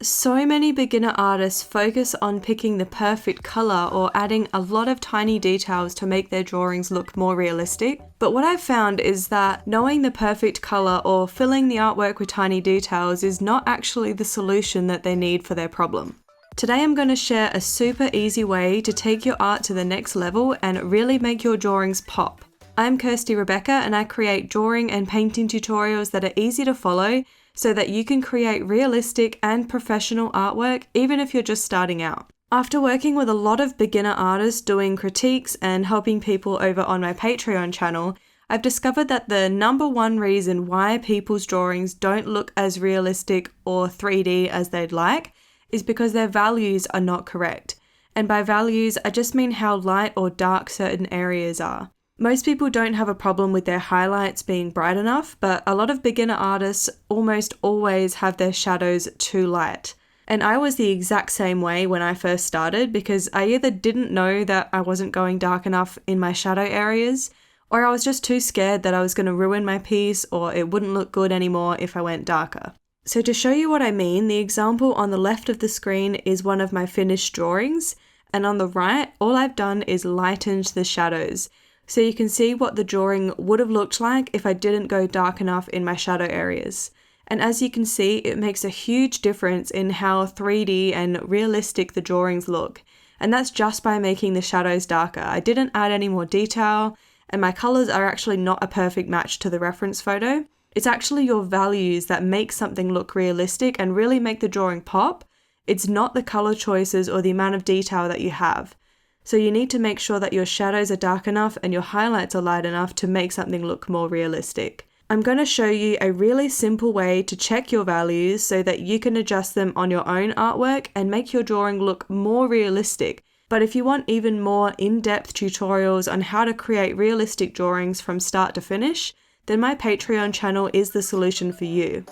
So many beginner artists focus on picking the perfect color or adding a lot of tiny details to make their drawings look more realistic. But what I've found is that knowing the perfect color or filling the artwork with tiny details is not actually the solution that they need for their problem. Today I'm going to share a super easy way to take your art to the next level and really make your drawings pop. I'm Kirsty Rebecca and I create drawing and painting tutorials that are easy to follow so that you can create realistic and professional artwork even if you're just starting out. After working with a lot of beginner artists doing critiques and helping people over on my Patreon channel, I've discovered that the number one reason why people's drawings don't look as realistic or 3D as they'd like is because their values are not correct. And by values, I just mean how light or dark certain areas are. Most people don't have a problem with their highlights being bright enough, but a lot of beginner artists almost always have their shadows too light. And I was the exact same way when I first started because I either didn't know that I wasn't going dark enough in my shadow areas, or I was just too scared that I was going to ruin my piece or it wouldn't look good anymore if I went darker. So to show you what I mean, the example on the left of the screen is one of my finished drawings, and on the right, all I've done is lightened the shadows. So you can see what the drawing would have looked like if I didn't go dark enough in my shadow areas. And as you can see, it makes a huge difference in how 3D and realistic the drawings look. And that's just by making the shadows darker. I didn't add any more detail, and my colors are actually not a perfect match to the reference photo. It's actually your values that make something look realistic and really make the drawing pop. It's not the color choices or the amount of detail that you have. So you need to make sure that your shadows are dark enough and your highlights are light enough to make something look more realistic. I'm going to show you a really simple way to check your values so that you can adjust them on your own artwork and make your drawing look more realistic. But if you want even more in-depth tutorials on how to create realistic drawings from start to finish, then my Patreon channel is the solution for you.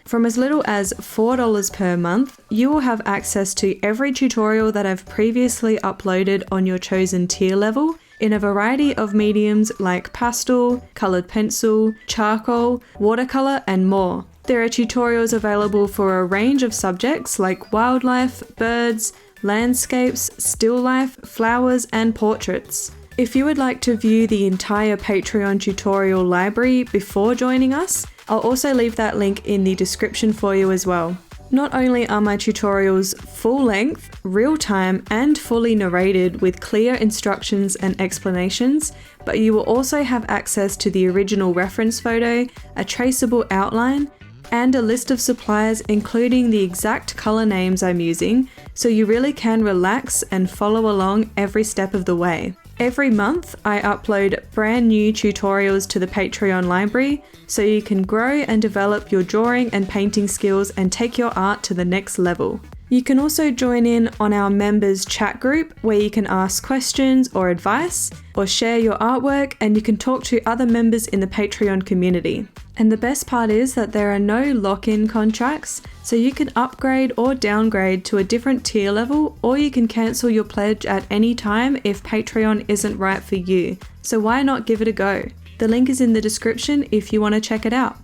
From as little as $4 per month, you will have access to every tutorial that I've previously uploaded on your chosen tier level in a variety of mediums like pastel, coloured pencil, charcoal, watercolour and more. There are tutorials available for a range of subjects like wildlife, birds, landscapes, still life, flowers and portraits. If you would like to view the entire Patreon tutorial library before joining us, I'll also leave that link in the description for you as well. Not only are my tutorials full length, real time, and fully narrated with clear instructions and explanations, but you will also have access to the original reference photo, a traceable outline, and a list of suppliers including the exact color names I'm using, so you really can relax and follow along every step of the way. Every month, I upload brand new tutorials to the Patreon library so you can grow and develop your drawing and painting skills and take your art to the next level. You can also join in on our members chat group where you can ask questions or advice or share your artwork, and you can talk to other members in the Patreon community. And the best part is that there are no lock-in contracts, so you can upgrade or downgrade to a different tier level, or you can cancel your pledge at any time if Patreon isn't right for you. So why not give it a go? The link is in the description if you want to check it out.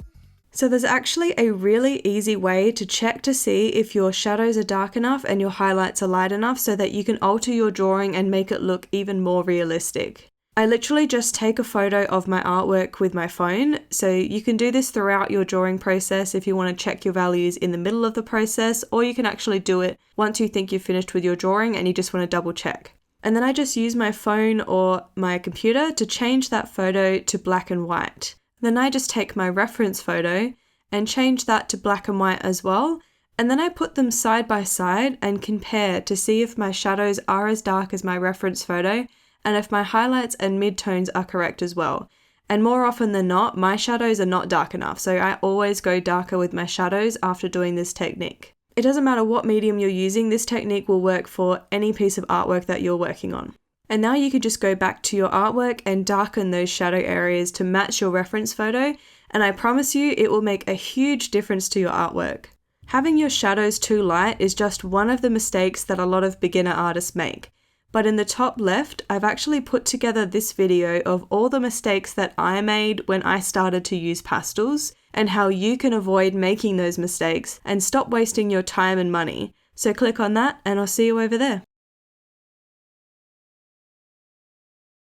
So there's actually a really easy way to check to see if your shadows are dark enough and your highlights are light enough so that you can alter your drawing and make it look even more realistic. I literally just take a photo of my artwork with my phone, so you can do this throughout your drawing process if you want to check your values in the middle of the process, or you can actually do it once you think you've finished with your drawing and you just want to double check. And then I just use my phone or my computer to change that photo to black and white. Then I just take my reference photo and change that to black and white as well, and then I put them side by side and compare to see if my shadows are as dark as my reference photo and if my highlights and midtones are correct as well. And more often than not, my shadows are not dark enough, so I always go darker with my shadows after doing this technique. It doesn't matter what medium you're using, this technique will work for any piece of artwork that you're working on. And now you could just go back to your artwork and darken those shadow areas to match your reference photo, and I promise you it will make a huge difference to your artwork. Having your shadows too light is just one of the mistakes that a lot of beginner artists make. But in the top left, I've actually put together this video of all the mistakes that I made when I started to use pastels, and how you can avoid making those mistakes and stop wasting your time and money. So click on that and I'll see you over there.